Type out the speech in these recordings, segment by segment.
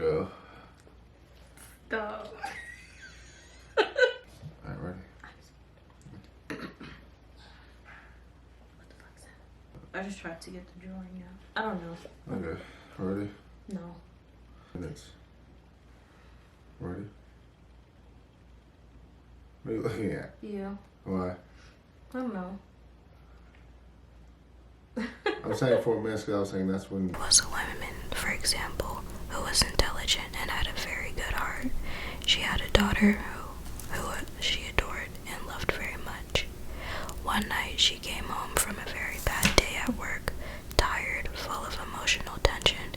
Go. Stop. Alright, ready? What the fuck's that? I just tried to get the drawing out. I don't know. Okay, ready? No. Minutes. Ready? What are you looking at? You. Why? I don't know. I'm saying 4 minutes because I was saying that's when... Was a woman, for example, who was intelligent and had a very good heart. She had a daughter who she adored and loved very much. One night she came home from a very bad day at work, tired, full of emotional tension,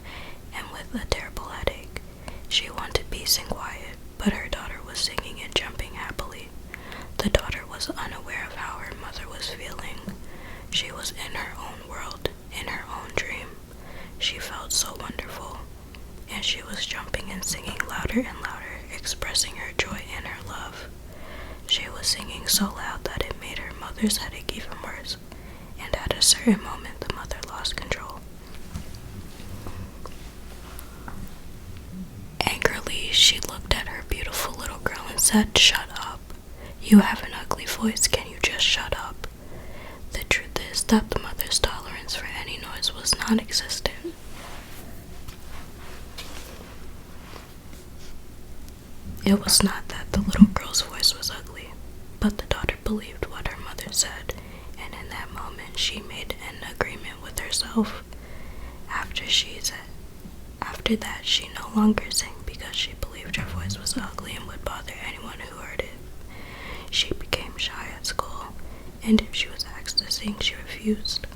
and with a terrible headache. She wanted peace and quiet, but her daughter was singing and jumping happily. The daughter was unaware of how her mother was feeling. She was in her own world, in her own dream. She felt so wonderful, and she was jumping and singing louder and louder, expressing her joy and her love. She was singing so loud that it made her mother's headache even worse, and at a certain moment the mother lost control. Angrily, she looked at her beautiful little girl and said, "Shut up. You have an ugly voice, can you just shut up?" The truth is that the mother's tolerance for any noise was non-existent. It was not that the little girl's voice was ugly, but the daughter believed what her mother said, and in that moment she made an agreement with herself. After that, she no longer sang because she believed her voice was ugly and would bother anyone who heard it. She became shy at school, and if she was asked to sing, she refused.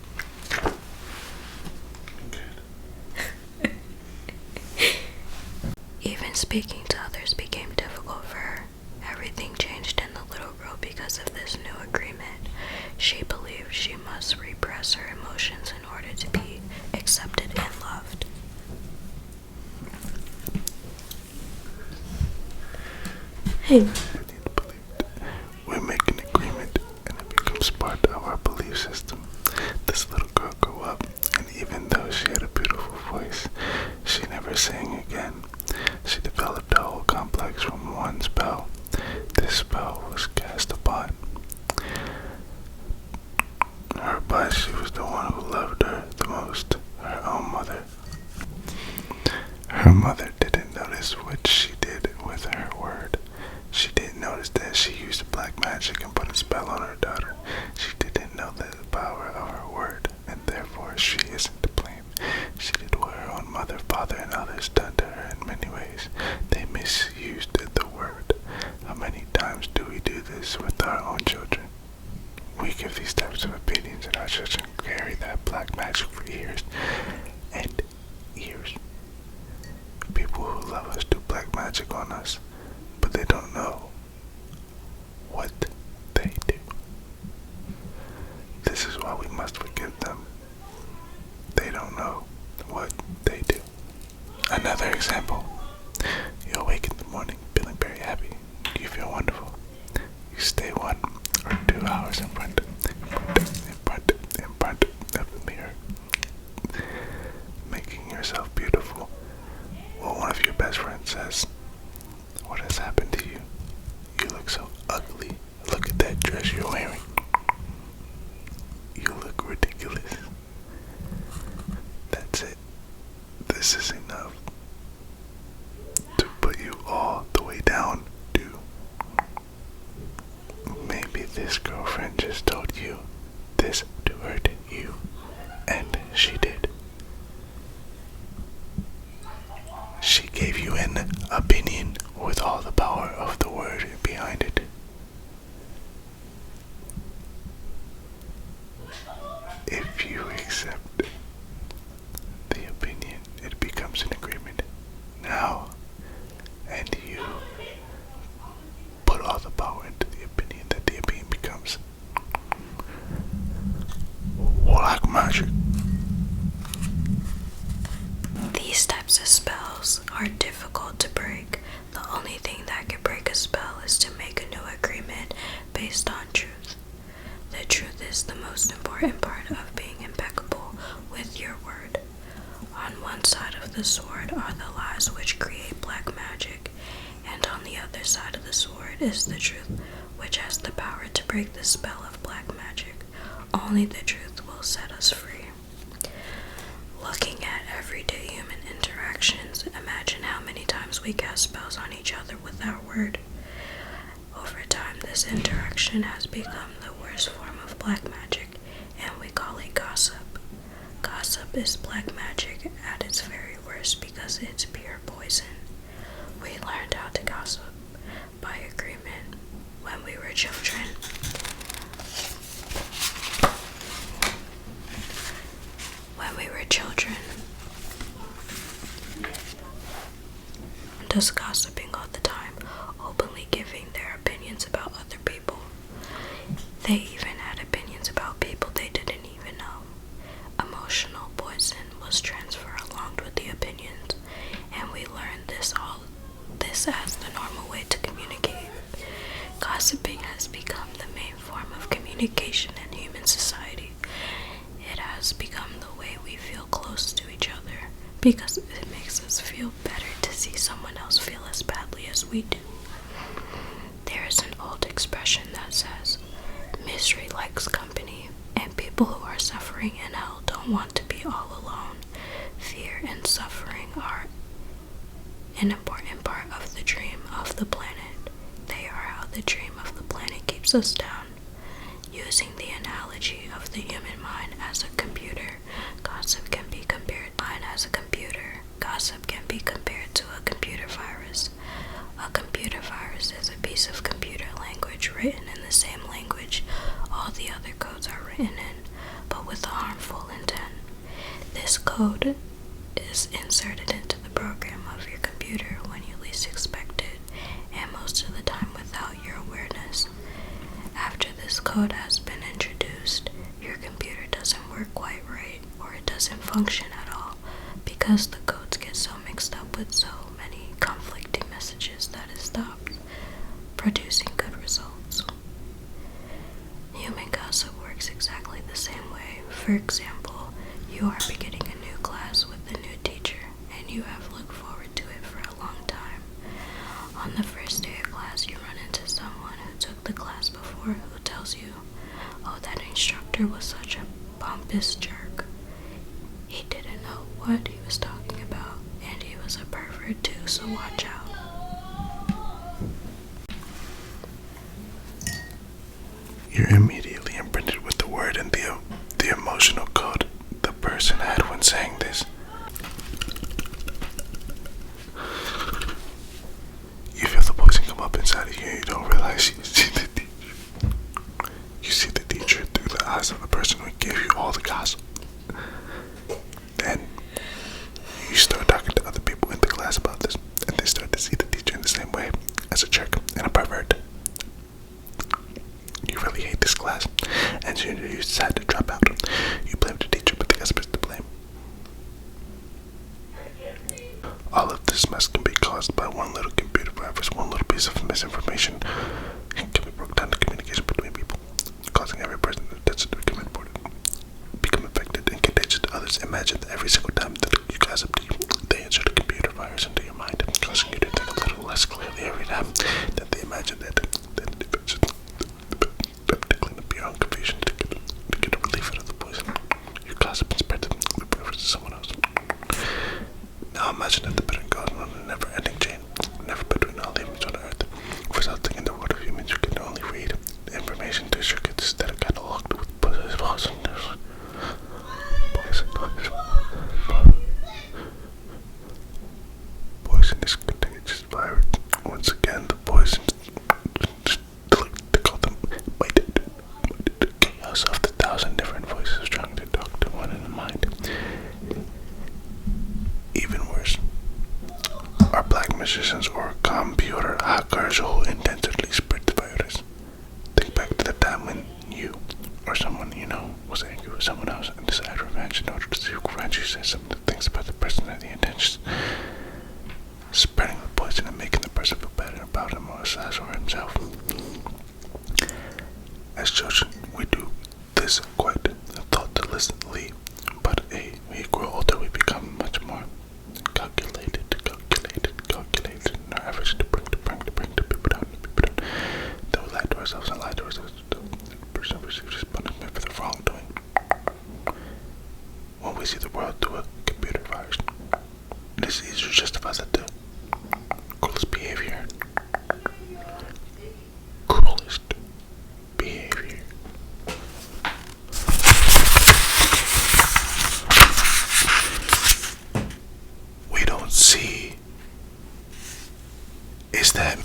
Even speaking to others became difficult for her. Everything changed in the little girl because of this new agreement. She believed she must repress her emotions in order to be accepted and loved. Hey. We make an agreement and it becomes part of our belief system. This little girl grew up, and even though she had a beautiful voice, she never sang again. She developed a whole complex from one spell. This spell was cast upon her, but she was the one who loved her the most, her own mother. Her mother didn't notice what she did with her word. She didn't notice that she used black magic and put a spell on her daughter. She didn't know the power of her word, and therefore she isn't to blame. She did what her own mother, father, and others done to her in many ways. They misused the word. How many times do we do this with our own children? We give these types of opinions, and our children carry that black magic for years and years. People who love us do black magic on us, but they don't know what they do. This is why we must forgive them. They don't know what they do. Another example. You awake in the morning feeling very happy. You feel wonderful. You stay 1 or 2 hours in front of the mirror, making yourself beautiful. Well, one of your best friends says, "What has happened to you? You look so ugly. Look at that dress you're wearing. You look ridiculous." That's it. This is enough to put you all the way down to maybe this girlfriend just told you this to hurt you, and she did. She gave you an opinion with all the power of the word behind it. If you accept the opinion, it becomes an agreement now, and you put all the power into the opinion that the opinion becomes black magic. These types of spells are difficult to break. The only thing that can break a spell is to make a new agreement based on truth. The truth is the most important part of being impeccable with your word. On one side of the sword are the lies which create black magic, and on the other side of the sword is the truth, which has the power to break the spell of black magic. Only the truth will set us free. Looking at everyday human interactions, imagine how many times we cast spells on each other with our word. Over time, this interaction has become the worst form of black magic, and we call it gossip. Gossip is black magic at its very worst because it's pure poison. We learned how to gossip by agreement when we were children. Just gossiping all the time, openly giving their opinions about other people. They even had opinions about people they didn't even know. Emotional poison was transferred along with the opinions, and we learned this as the normal way to communicate. Gossiping has become the main form of communication in human society. It has become the way we feel close to each other because it makes us feel better to see someone else feel as badly as we do. There is an old expression that says, misery likes company, and people who are suffering in hell don't want to be all alone. Fear and suffering are an important part of the dream of the planet. They are how the dream of the planet keeps us down. Using the analogy of the human mind as a computer, gossip can be compared to a computer virus. A computer virus is a piece of computer language written in the same language all the other codes are written in, but with a harmful intent. This code is inserted into the program of your computer when you least expect it, and most of the time without your awareness. After this code has been introduced, your computer doesn't work quite right, or it doesn't function at all, because the codes get so mixed up with so many conflicting messages that it stops producing good results. Human gossip works exactly the same way. For example, you are beginning a new class with a new teacher, and you have looked forward to it for a long time. On the first day of class, you run into someone who took the class before who tells you, oh, that instructor was such a pompous jerk. He didn't know what he was talking about, and he was a pervert too, so watch out. You're immediately imprinted with the word and the emotional code the person had when saying this. You feel the poison come up inside of you and you don't realize you see the teacher. You see the teacher through the eyes of the person who gave you all the gossip. Then you start talking to other people in the class about this, and they start to see the teacher in the same way as a jerk and a pervert. You really hate this class, and so you decide to drop out. You blame the teacher, but the gossip is to blame. All of this mess can be caused by one little computer virus, one little piece of misinformation. It can be broke down to communication between people, causing every person to become important, become affected, and contagious to others. Imagine that every single time that you gossip to you, they insert a computer virus into your mind, causing you to think a little less clearly every time that they imagine that to clean up your own confusion, to get a relief out of the poison. Your gossip spread the virus to someone else. Now imagine that the pattern goes on a never-ending chain, never between all humans on Earth, resulting in the world of humans who can only read the information through circuits that are cataloged with poison. Poisonous contagious virus. Once again, the poison. They call them the chaos of the 1,000 different voices trying to talk to one in the mind. Even worse, are black magicians or computer hackers who intentionally spread the virus. Think back to the time when you or someone you know was angry with someone else and decided revenge in order to seek revenge. You said some of the things about the person and the intentions, spreading the poison and making the person feel better about him or himself. As children, we do this quite thoughtlessly, but as we grow older, we become much more Did you justify that the cruelest behavior? Cruelest behavior. We don't see is that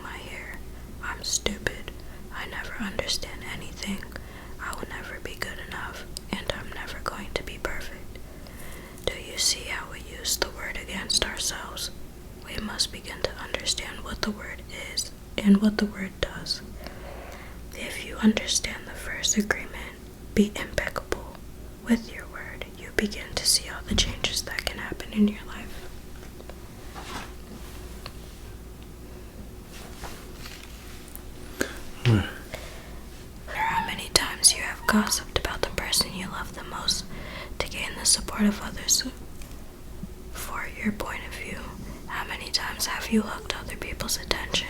my hair. I'm stupid. I never understand anything. I will never be good enough, and I'm never going to be perfect. Do you see how we use the word against ourselves? We must begin to understand what the word is and what the word does. If you understand the first agreement, be impeccable with your word, you begin to see all the changes that can happen in your life. No matter how many times you have gossiped about the person you love the most to gain the support of others for your point of view, how many times have you hooked other people's attention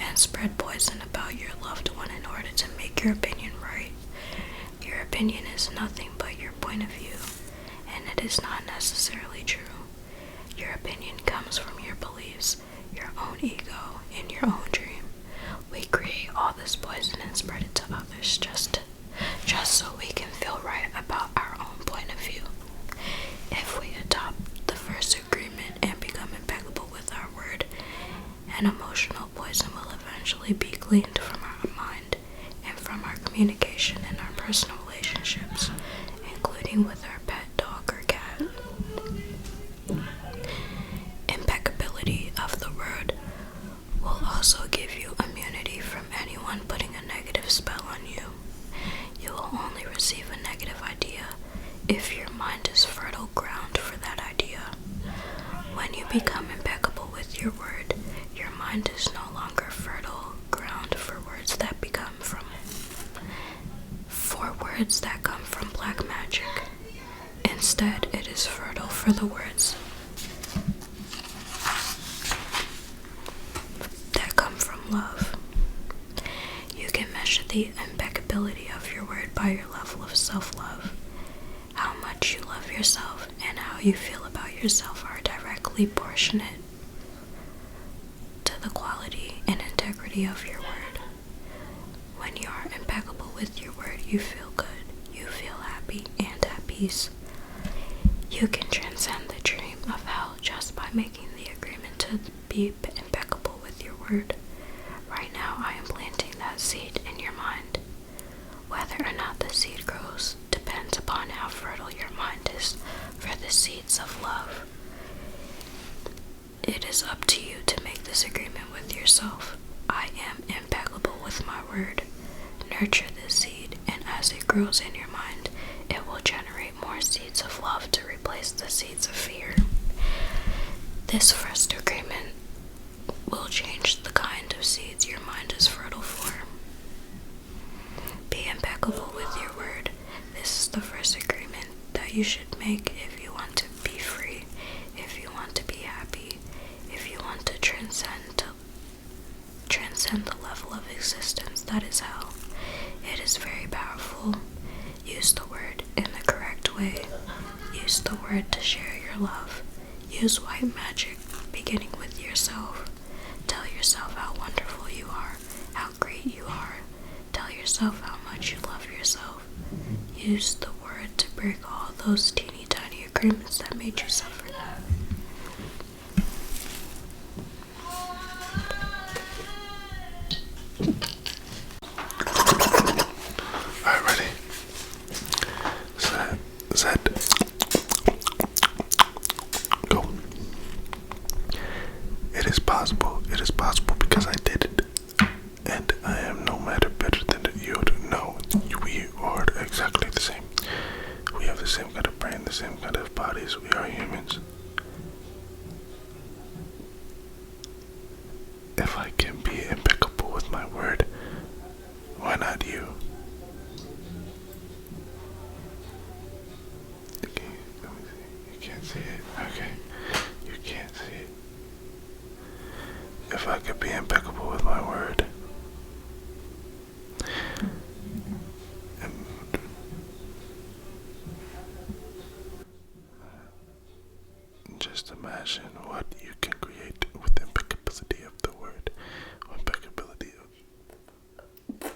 and spread poison about your loved one in order to make your opinion right? Your opinion is nothing but your point of view, and it is not necessarily true. Your opinion comes from your beliefs, your own ego, and your own dream. We create all this poison and spread it to others just so we can feel right about our own point of view. If we adopt the first agreement and become impeccable with our word, an emotional poison will eventually be cleaned from our mind and from our communication and our personal relationships, including with our pet dog or cat. Impeccability of the word will also give you immunity from anyone putting a negative spell on you. You will only receive a negative idea if your mind is fertile ground for that idea. When you become impeccable with your word, your mind is no longer fertile ground for words that come from black magic. Instead, it is fertile for the words that come from love. You can measure the impeccability of your word by your level of self-love. How much you love yourself and how you feel about yourself are directly proportionate to the quality and integrity of your word. When you are impeccable with your word, you feel good, you feel happy and at peace. You can transcend the dream of hell just by making the agreement to be impeccable with your word. Right now, I am planting that seed in your mind. Whether or not the seed grows depends upon how fertile your mind is for the seeds of love. It is up to you to make this agreement with yourself. I am impeccable with my word. Nurture this seed, and as it grows in your mind, it will generate more seeds of love to replace the seeds of fear. This first agreement will change the kind of seeds your mind is fertile for. Be impeccable with your word. This is the first agreement that you should make if you want to be free, if you want to be happy, if you want to transcend the level of existence that is hell. It is very powerful. Use the word in the correct way. Use the word to share your love. Use white magic, beginning with yourself. Tell yourself how wonderful you are, how great you are. Tell yourself how much you love yourself. Use the word to break all those teeny tiny agreements that made you suffer. Alright, ready? Set. Go. It is possible. It is possible because I did it. And I am no matter better than you. No, we are exactly the same. the same kind of bodies. We are humans. If I can be impeccable with my word, why not you? Okay, let me see. You can't see it. Okay, you can't see it. If I could be impeccable with my word, just imagine what you can create with impeccability of the word. Impeccability of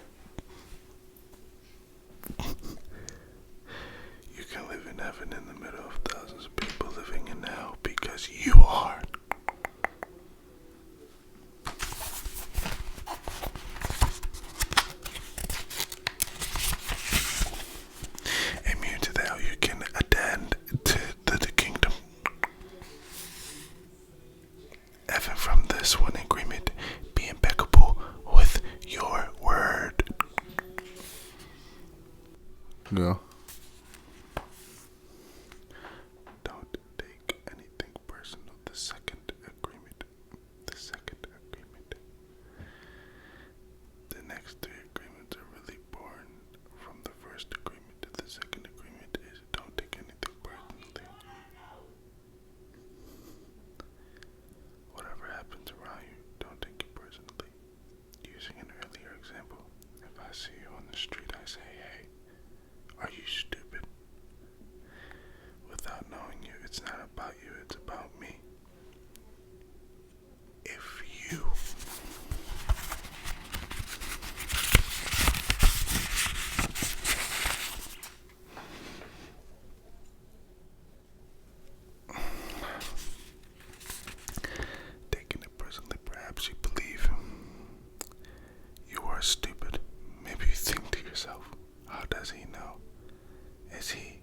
you can live in heaven in the middle of thousands of people living in hell because you are. Immune to the hell, you can attend to the kingdom. Evan, from this one agreement, be impeccable with your word. Yeah. Don't take anything personal. The second agreement. The next three agreements are really born from the first agreement. The second agreement is don't take anything personally. Whatever happens around you, don't take it personally. Using an earlier example, if I see you on the street, I say, hey, are you stupid? Without knowing you, it's not about you, it's about me. If you taking it personally, perhaps you believe you are stupid. Maybe you think to yourself, how does he know? Is he?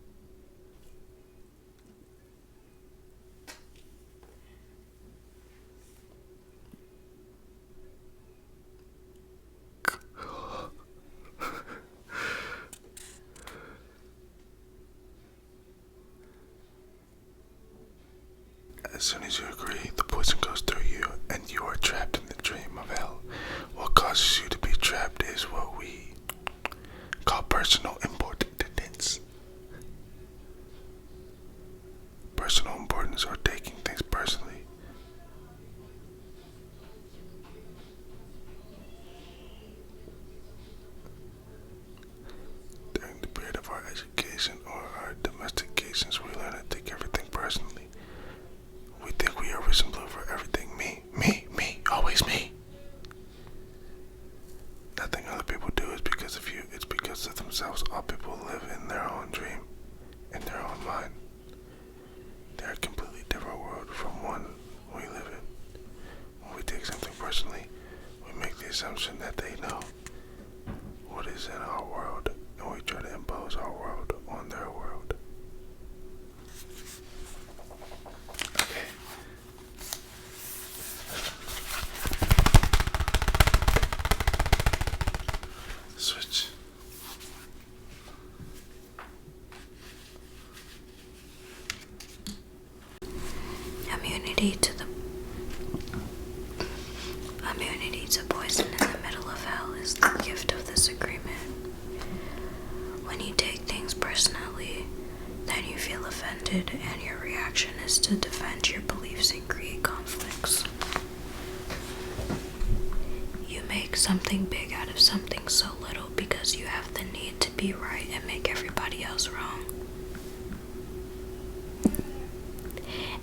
As soon as you agree, the poison goes through you, and you are trapped in the dream of hell. What causes you to be trapped is what we call personal importance. Personal importance, or taking things personally. During the period of our education or our domestications, we learn to take everything personally. We think we are responsible for everything. Me, always me. Nothing other people do is because of you. It's because of themselves. All people live in their own dream, in their own mind. They're a completely different world from one we live in. When we take something personally, we make the assumption that they know what is in our world, and we try to impose our world on their world. Okay. Switch. Immunity to poison in the middle of hell is the gift of this agreement. When you take things personally, then you feel offended, and your reaction is to defend your beliefs and create conflicts. You make something big out of something so little because you have the need to be right and make everybody else wrong.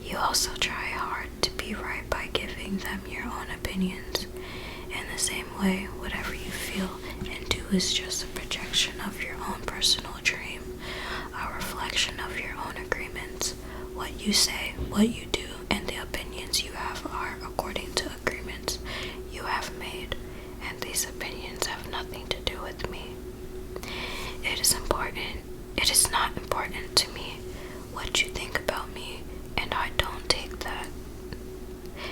You also try hard to be right by giving them your own opinions. In the same way, whatever you feel and do is just a projection of your own personal dream, a reflection of your own agreements. What you say, what you do, and the opinions you have are according to agreements you have made, and these opinions have nothing to do with me. It is not important to me what you think about me, and I don't take that.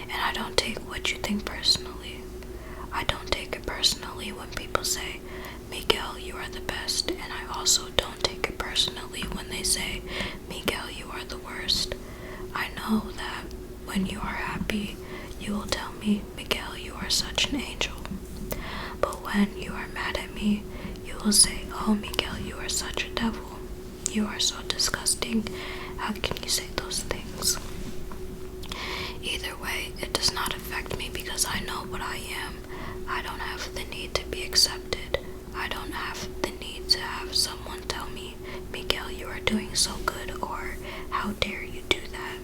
And I don't take what you think personally. I don't take it personally when people say, Miguel, you are the best, and I also don't take it personally when they say, Miguel, are the worst. I know that when you are happy, you will tell me, Miguel, you are such an angel. But when you are mad at me, you will say, oh, Miguel, you are such a devil. You are so disgusting. How can you say those things? Either way, it does not affect me because I know what I am. I don't have the need to be accepted. I don't have the need to have someone tell me, Miguel, you are doing so good, or how dare you do that.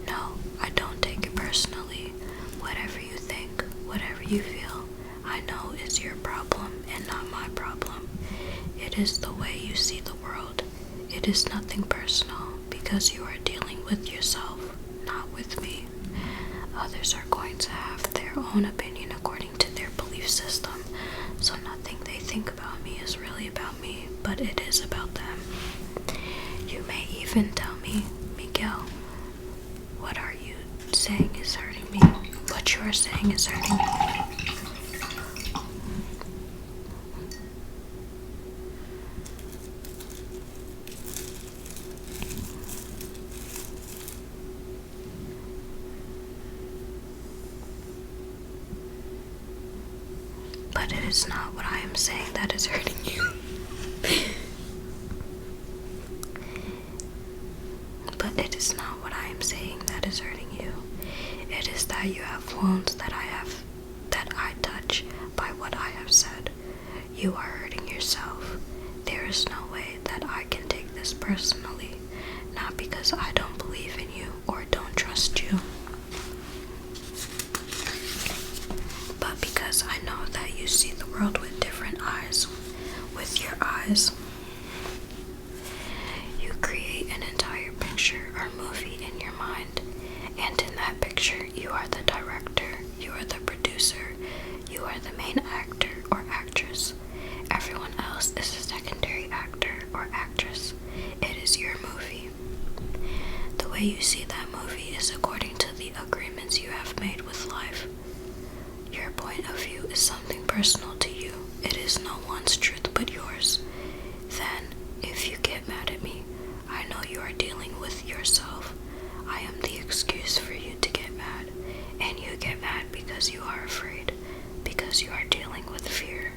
No, I don't take it personally. Whatever you think, whatever you feel, I know is your problem and not my problem. It is the way you see the world. It is nothing personal because you are dealing with yourself, not with me. Others are going to have their own opinion according to their belief system, so nothing they think about me is really about me, but it is about them. You may even tell me, Miguel, what are you saying is hurting me? What you are saying is hurting me. But it is not what I am saying that is hurting you. But it is not what I am saying that is hurting you. It is that you have wounds that I touch by what I have said. You are hurting yourself. There is no way that I can take this personally, not because I don't believe in you or don't trust you, but because I know that you see the world with different eyes. With your eyes, you create an entire picture or movie in your mind, and in that picture you are the director, you are the producer, you are the main actor or actress. Everyone else is a secondary actor or actress. It is your movie. The way you see that movie is according to the agreements you have made with life. Your point of view is something personal to you. It is no one's truth but yours. Then, if you get mad at me, I know you are dealing with yourself. I am the excuse for you to get mad. And you get mad because you are afraid, because you are dealing with fear.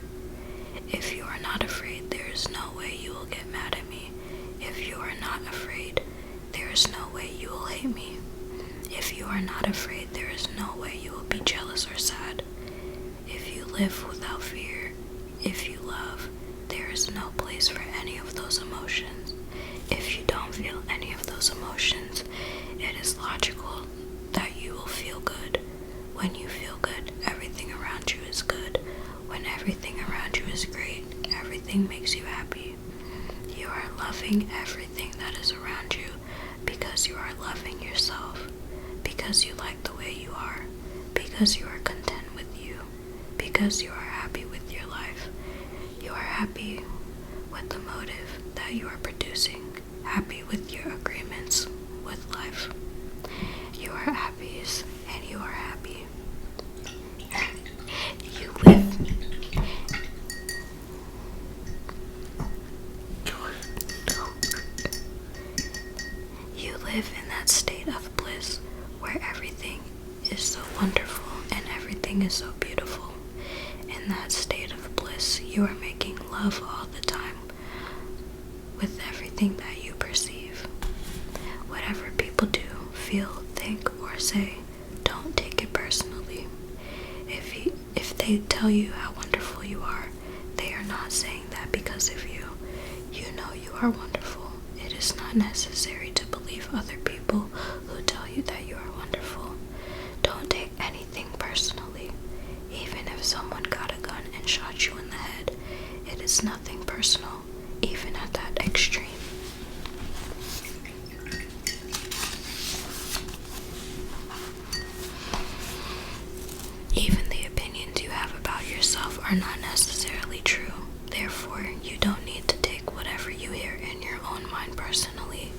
If you are not afraid, there is no way you will get mad at me. If you are not afraid, there is no way you will hate me. If you are not afraid, there is no way you will be jealous or sad. If you live without fear, if you love, there is no place for any of those emotions. If you don't feel any of those emotions, it is logical that you will feel good. When you feel good, everything around you is good. When everything around you is great, everything makes you happy. You are loving everything that is around you because you are loving yourself, because you like the way you are, because you are content with you, because you are happy with your life. You are happy with the motive that you are producing, happy with your agreements with life. You are happy and you are happy. You live in that state of bliss where everything is so wonderful and everything is so beautiful. In that state of bliss, you are making love all the time with everything that you perceive. Whatever people do, feel, think, or say, don't take it personally. If they tell you how wonderful you are, they are not saying that because of you. You know you are wonderful. It is not necessary to believe other people who tell you that you are wonderful. Don't take anything personally. Even if someone got a gun and shot you in the head, it is nothing personal, even at that extreme. Even the opinions you have about yourself are not necessarily true. Therefore, you don't need to take whatever you hear in your own mind personally.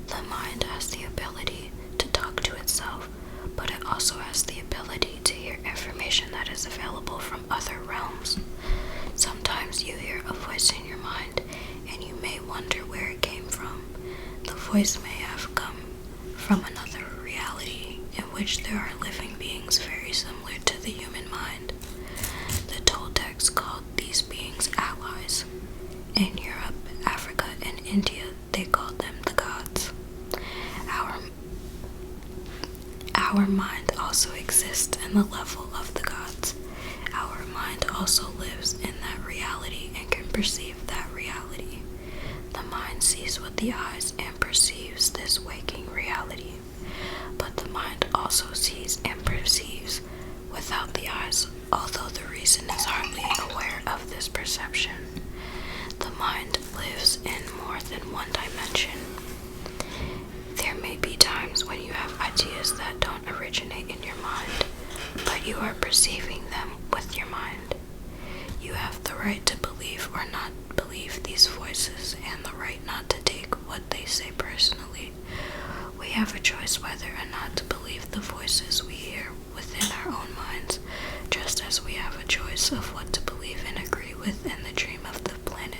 The mind has the ability to talk to itself, but it also has the ability to hear information that is available from other realms. Sometimes you hear a voice in your mind, and you may wonder where it came from. The voice may have come from another reality in which there are living beings very similar to the human mind. The Toltecs called these beings allies. In Europe, Africa, and India, they called them the gods. Our mind also exists in the level of the gods. Our mind also lives in that reality and can perceive that reality. The mind sees with the eyes and perceives this waking reality. But the mind also sees and perceives without the eyes, although the reason is hardly aware of this perception. The mind lives in more than one dimension. There may be times when you have ideas that don't originate in your mind, but you are perceiving them with your mind. You have the right to believe or not believe these voices and the right not to take what they say personally. We have a choice whether or not to believe the voices we hear within our own minds, just as we have a choice of what to believe and agree with in the dream of the planet.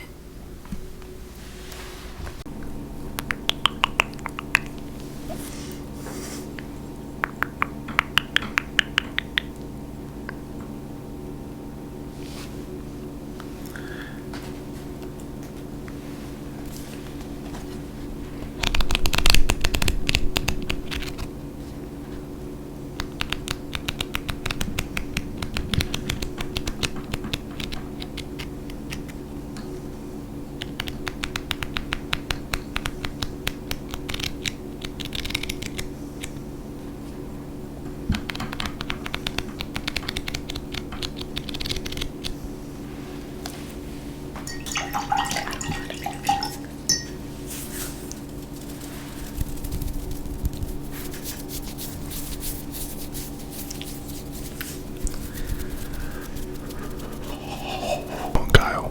Kyle.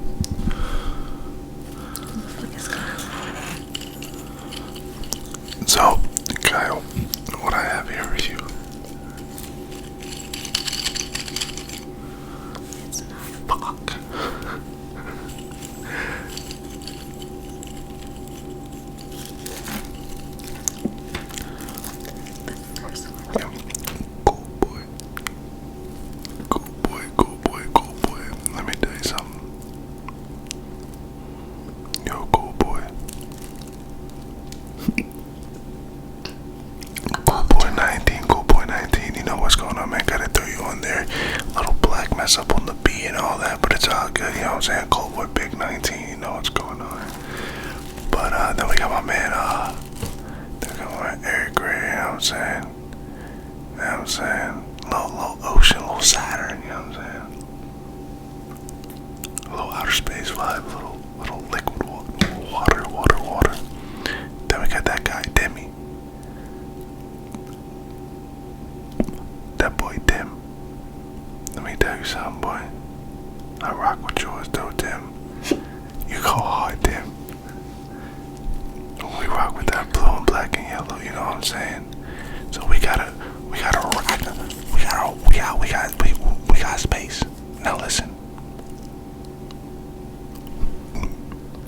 So, Kyle, what I have here for you. It's not. Fuck. Yeah. Cool boy. Cool boy, cool boy, cool boy. Let me tell you something. You're a cool boy. Cool boy 19, you know what's going on, man. Gotta throw you on there. Little black mess up on the B and all that, but it's all good, you know what I'm saying? Cool boy big 19, you know what's going on. But then we got my man, then we got my man Eric Gray, you know what I'm saying? You know what I'm saying? Little ocean, little Saturn, you know what I'm saying? A little outer space vibe, little liquid water. Then we got that guy, Demi. That boy Tim. Let me tell you something, boy. I rock with yours though, Tim. You go hard, Tim. We rock with that blue and black and yellow, you know what I'm saying? So we gotta rock. We got space. Now listen.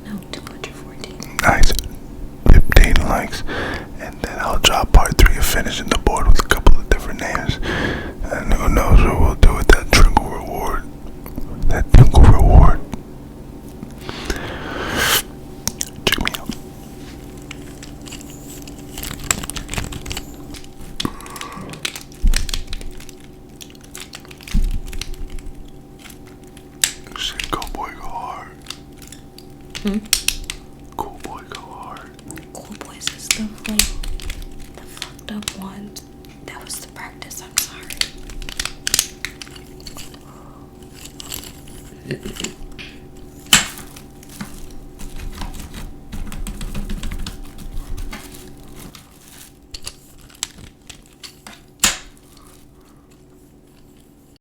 No, 214. Nice. 15 likes. And then I'll drop part 3 of finishing the board with a couple of different names. And who knows what we'll do with that Tingle reward. Check me out. Shit, go boy, go hard. Cool boy, go hard. Cool boys is the fucked up ones. That was the practice, I'm sorry.